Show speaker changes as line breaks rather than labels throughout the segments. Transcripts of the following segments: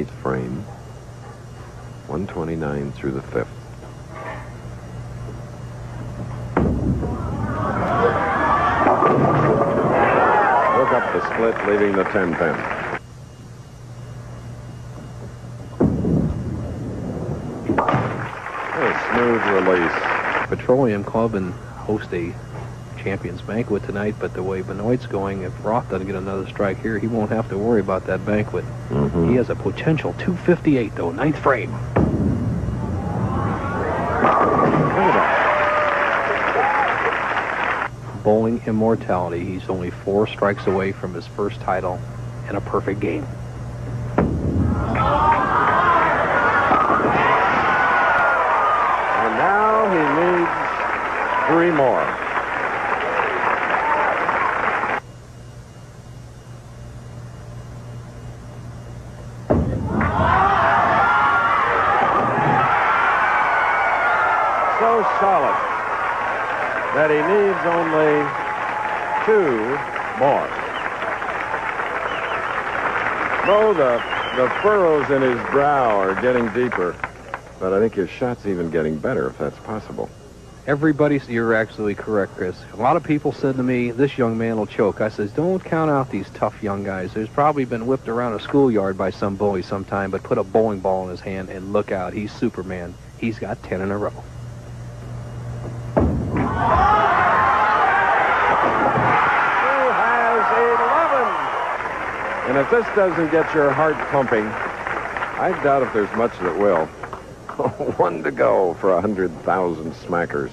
8th frame. 129 through the 5th. Broke up the split, leaving the 10-pin. Smooth release.
Petroleum Club and host a Champions Banquet tonight, but the way Benoit's going, if Roth doesn't get another strike here, he won't have to worry about that banquet. He has a potential 258, though, 9th frame.
Look at that.
Bowling immortality. He's only 4 strikes away from his first title and a perfect game.
And now he needs 3 more. So solid that he needs only 2 more. Though the furrows in his brow are getting deeper, but I think his shot's even getting better, if that's possible.
You're absolutely correct, Chris. A lot of people said to me, this young man will choke. I says, don't count out these tough young guys. There's probably been whipped around a schoolyard by some bully sometime, but put a bowling ball in his hand and look out. He's Superman. He's got 10 in a row.
And if this doesn't get your heart pumping, I doubt if there's much that will. 1 to go for 100,000 smackers.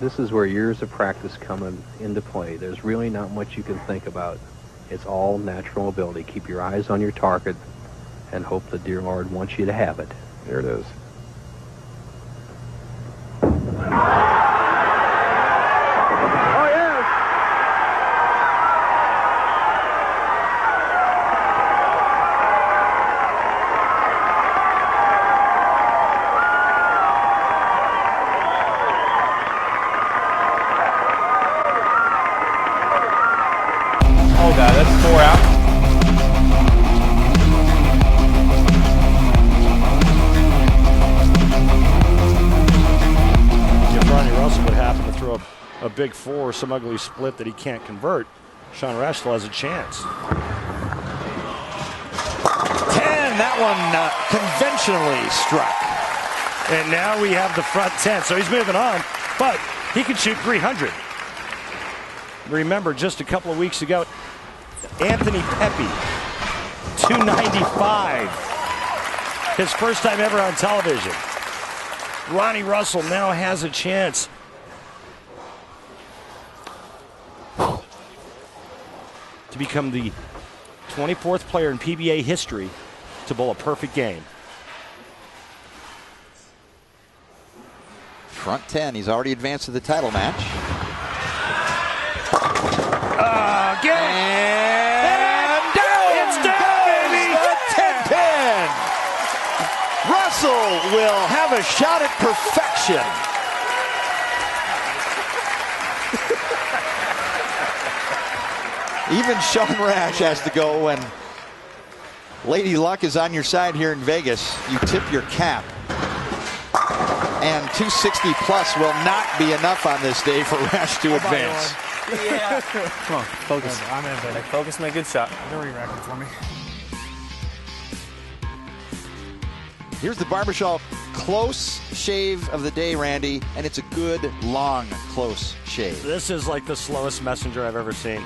This is where years of practice come into play. There's really not much you can think about. It's all natural ability. Keep your eyes on your target and hope the dear Lord wants you to have it.
Here it is.
That's 4 out. If Ronnie Russell would happen to throw a big 4 or some ugly split that he can't convert, Sean Rash still has a chance. 10, that one conventionally struck. And now we have the front 10, so he's moving on, but he can shoot 300. Remember, just a couple of weeks ago, Anthony Pepe, 295. His first time ever on television. Ronnie Russell now has a chance to become the 24th player in PBA history to bowl a perfect game.
Front 10, he's already advanced to the title match.
And down! It's down, baby!
The 10-pin! Russell will have a shot at perfection. Even Sean Rash has to go when Lady Luck is on your side here in Vegas. You tip your cap. And 260 plus will not be enough on this day for Rash to advance.
Yeah. Come on, focus. I'm in, baby. Focus, make a good shot. They're re-racking for me.
Here's the barbershop close shave of the day, Randy, and it's a good, long, close shave.
This is like the slowest messenger I've ever seen.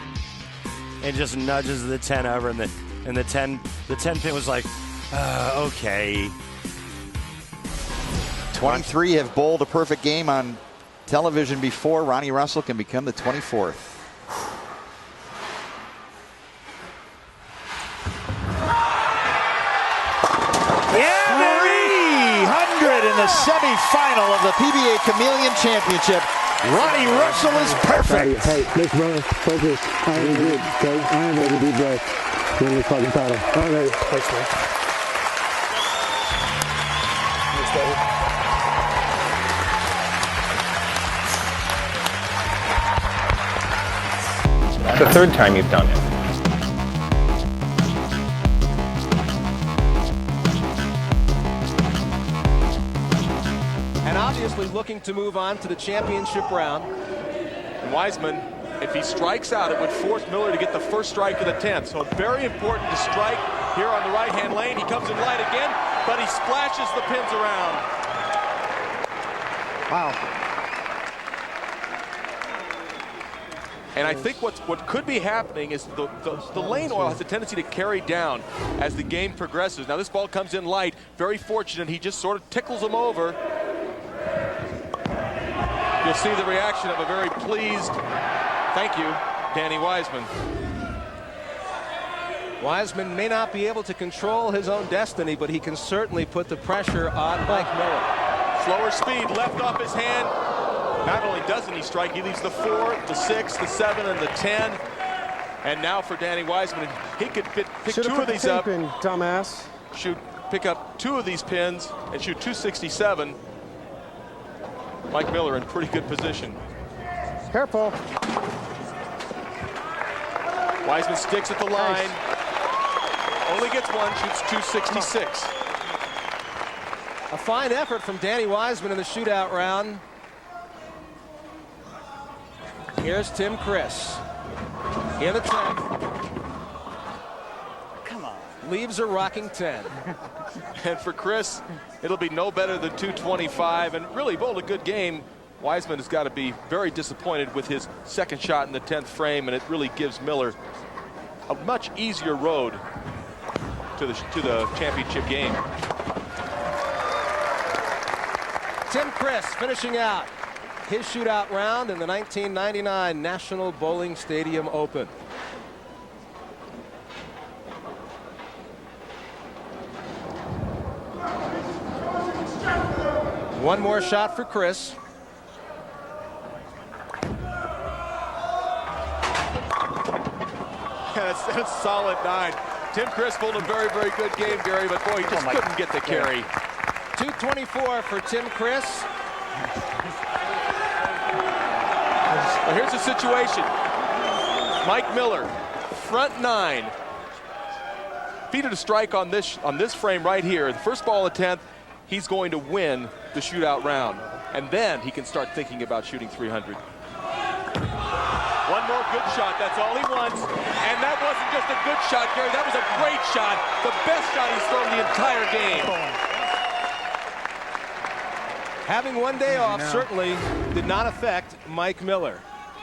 It just nudges the 10 over, and the 10 pin was like, okay.
23 have bowled a perfect game on television before. Ronnie Russell can become the 24th. Yeah, 300 in the semifinal of the PBA Chameleon Championship. Ronnie Russell is perfect.
Hey, let's run. Focus. I ain't good, okay? I ain't ready to be breath. Win this fucking title. All right. Thanks, man. Thanks, David.
It's the 3rd time you've done it. looking to move on to the championship round.
And Wiseman, if he strikes out, it would force Miller to get the first strike of the 10th. So very important to strike here on the right-hand lane. He comes in light again, but he splashes the pins around.
Wow.
And I think what could be happening is the lane oil has a tendency to carry down as the game progresses. Now this ball comes in light, very fortunate. He just sort of tickles him over. You'll see the reaction of a very pleased, thank you, Danny Wiseman.
Wiseman may not be able to control his own destiny, but he can certainly put the pressure on Mike Miller.
Slower speed left off his hand. Not only doesn't he strike, he leaves the 4, the 6, the 7, and the 10. And now for Danny Wiseman, he could pick two of these up.
Dumbass.
Pick up 2 of these pins and shoot 267. Mike Miller in pretty good position.
Careful.
Wiseman sticks at the line. Only gets 1, shoots 266.
A fine effort from Danny Wiseman in the shootout round. Here's Tim Chris in the 10th.
Come on.
Leaves a rocking 10.
And for Chris, it'll be no better than 225. And really bowled a good game. Wiseman has got to be very disappointed with his second shot in the 10th frame, and it really gives Miller a much easier road to the championship game.
Tim Chris finishing out his shootout round in the 1999 National Bowling Stadium Open. One more shot for Chris.
Yeah, that's solid 9. Tim Chris bowled a very, very good game, Gary, but boy, he just couldn't get the carry.
224 for Tim Chris.
Well, here's the situation. Mike Miller, front 9. If he did a strike on this frame right here, the first ball of the 10th, he's going to win the shootout round. And then he can start thinking about shooting 300. One more good shot, that's all he wants. And that wasn't just a good shot, Gary, that was a great shot. The best shot he's thrown the entire game.
Having one day off certainly did not affect Mike Miller.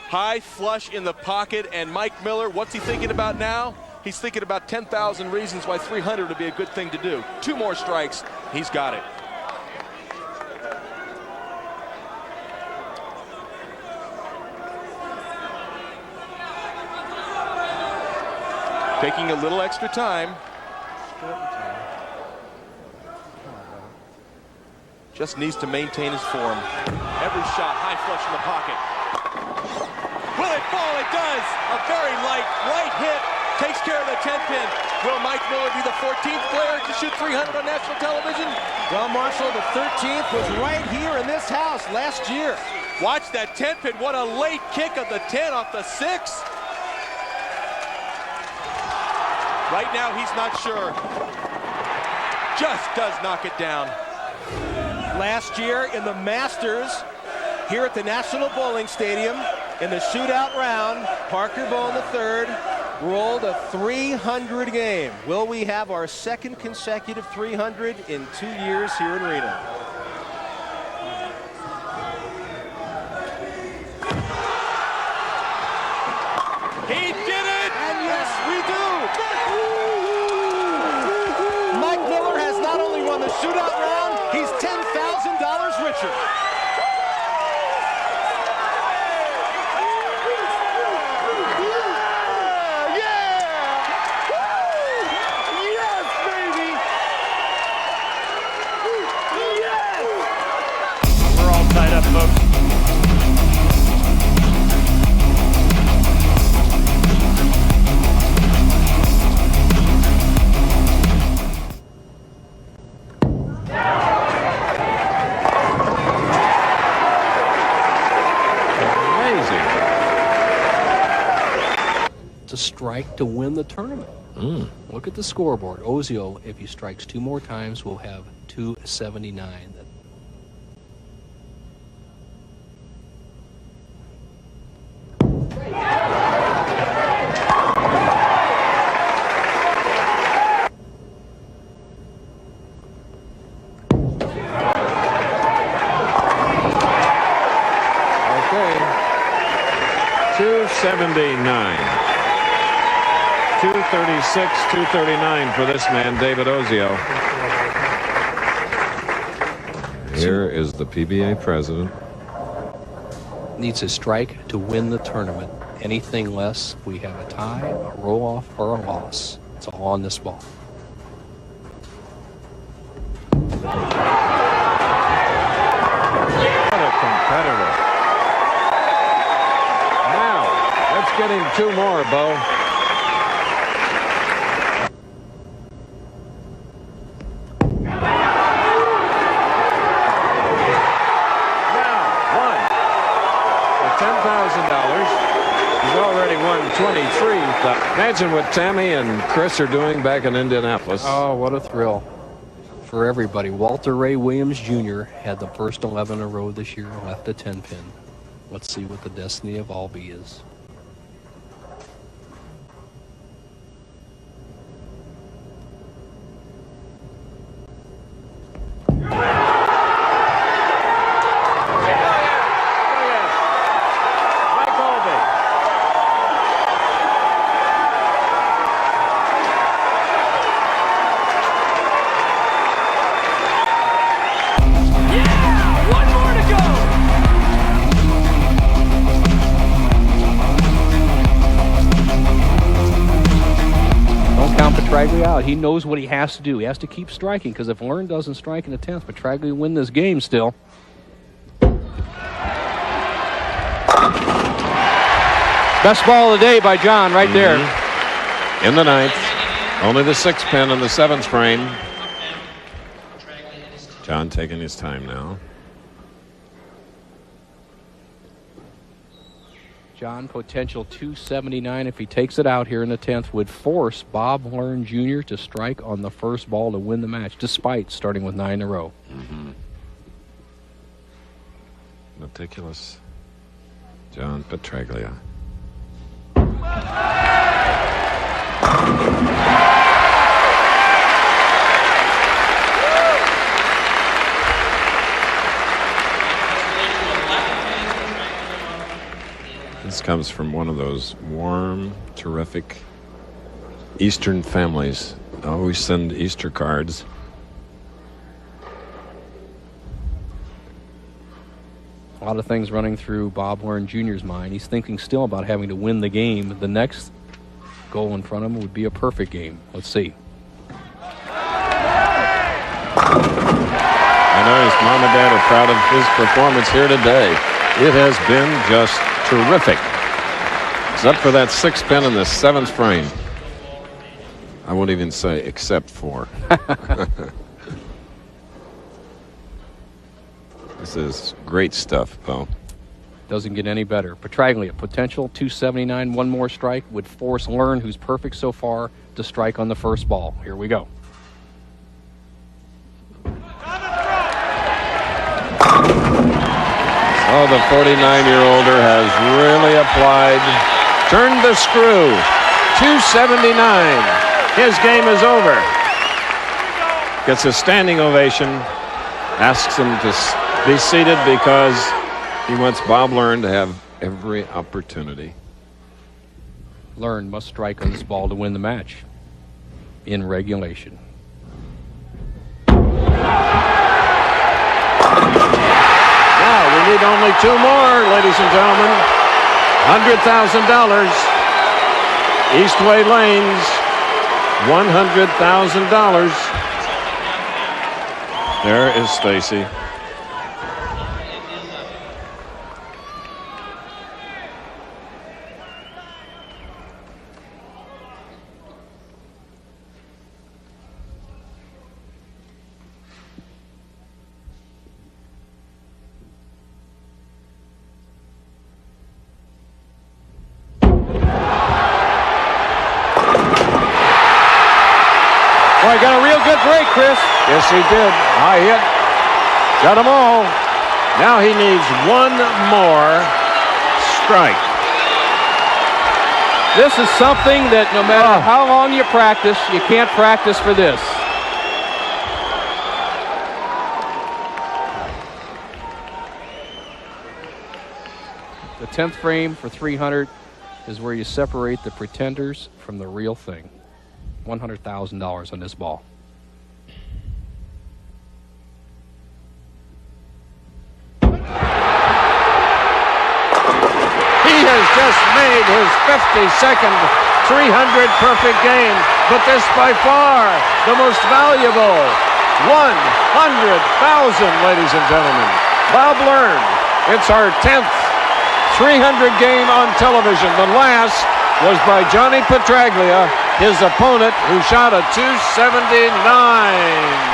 High flush in the pocket, and Mike Miller, what's he thinking about now? He's thinking about 10,000 reasons why 300 would be a good thing to do. 2 more strikes, he's got it. Taking a little extra time. Just needs to maintain his form. Every shot, high flush in the pocket. Will it fall? It does. A very light right hit takes care of the 10 pin. Will Mike Miller be the 14th player to shoot 300 on national television?
Well, Marshall, the 13th was right here in this house last year.
Watch that 10 pin. What a late kick of the 10 off the 6. Right now, he's not sure. Just does knock it down.
Last year in the Masters here at the National Bowling Stadium in the shootout round, Parker Bowen III rolled a 300 game. Will we have our second consecutive 300 in 2 years here in Reno?
He did it!
And yes, we do! Mike Miller has not only won the shootout round, he's $10,000 richer.
Tied up, folks.
Amazing.
It's a strike to win the tournament. Look at the scoreboard. Ozio, if he strikes 2 more times, will have 279.
279. 236, 239 for this man, David Ozio. Here is the PBA president.
Needs a strike to win the tournament. Anything less, we have a tie, a roll-off, or a loss. It's all on this ball.
What a competitor. Now, let's get him 2 more, Bo. He's already won 23. Imagine what Tammy and Chris are doing back in Indianapolis.
Oh, what a thrill for everybody. Walter Ray Williams Jr. had the first 11 in a row this year, left a 10-pin. Let's see what the destiny of Aulby is. Petraglia out. He knows what he has to do. He has to keep striking, because if Learn doesn't strike in the 10th, Petraglia will win this game still. Best ball of the day by John right there.
In the 9th. Only the 6th pin in the 7th frame. John taking his time now.
John, potential 279 if he takes it out here in the 10th, would force Bob Learn Jr. to strike on the first ball to win the match, despite starting with 9 in a row.
Meticulous John Petraglia. This comes from one of those warm, terrific Eastern families. They always send Easter cards.
A lot of things running through Bob Learn Jr.'s mind. He's thinking still about having to win the game. The next goal in front of him would be a perfect game. Let's see.
I know his mom and dad are proud of his performance here today. It has been just terrific. Except for that 6th pin in the 7th frame. I won't even say except for. This is great stuff, Bo.
Doesn't get any better. Petraglia, potential 279. One more strike would force Learn, who's perfect so far, to strike on the first ball. Here we go.
Oh, the 49-year-older has really applied, turned the screw. 279. His game is over. Gets a standing ovation. Asks him to be seated because he wants Bob Learn to have every opportunity.
Learn must strike on this ball to win the match in regulation.
We need only 2 more, ladies and gentlemen. $100,000. Eastway Lanes, $100,000. There is Stacy.
Boy, got a real good break, Chris.
Yes, he did. High hit. Got them all. Now he needs 1 more strike.
This is something that no matter how long you practice, you can't practice for this. The 10th frame for 300 is where you separate the pretenders from the real thing. $100,000 on this ball.
He has just made his 52nd 300 perfect game, but this by far the most valuable. 100,000, ladies and gentlemen. Bob learned it's our 10th 300 game on television. The last was by Johnny Petraglia, his opponent, who shot a 279.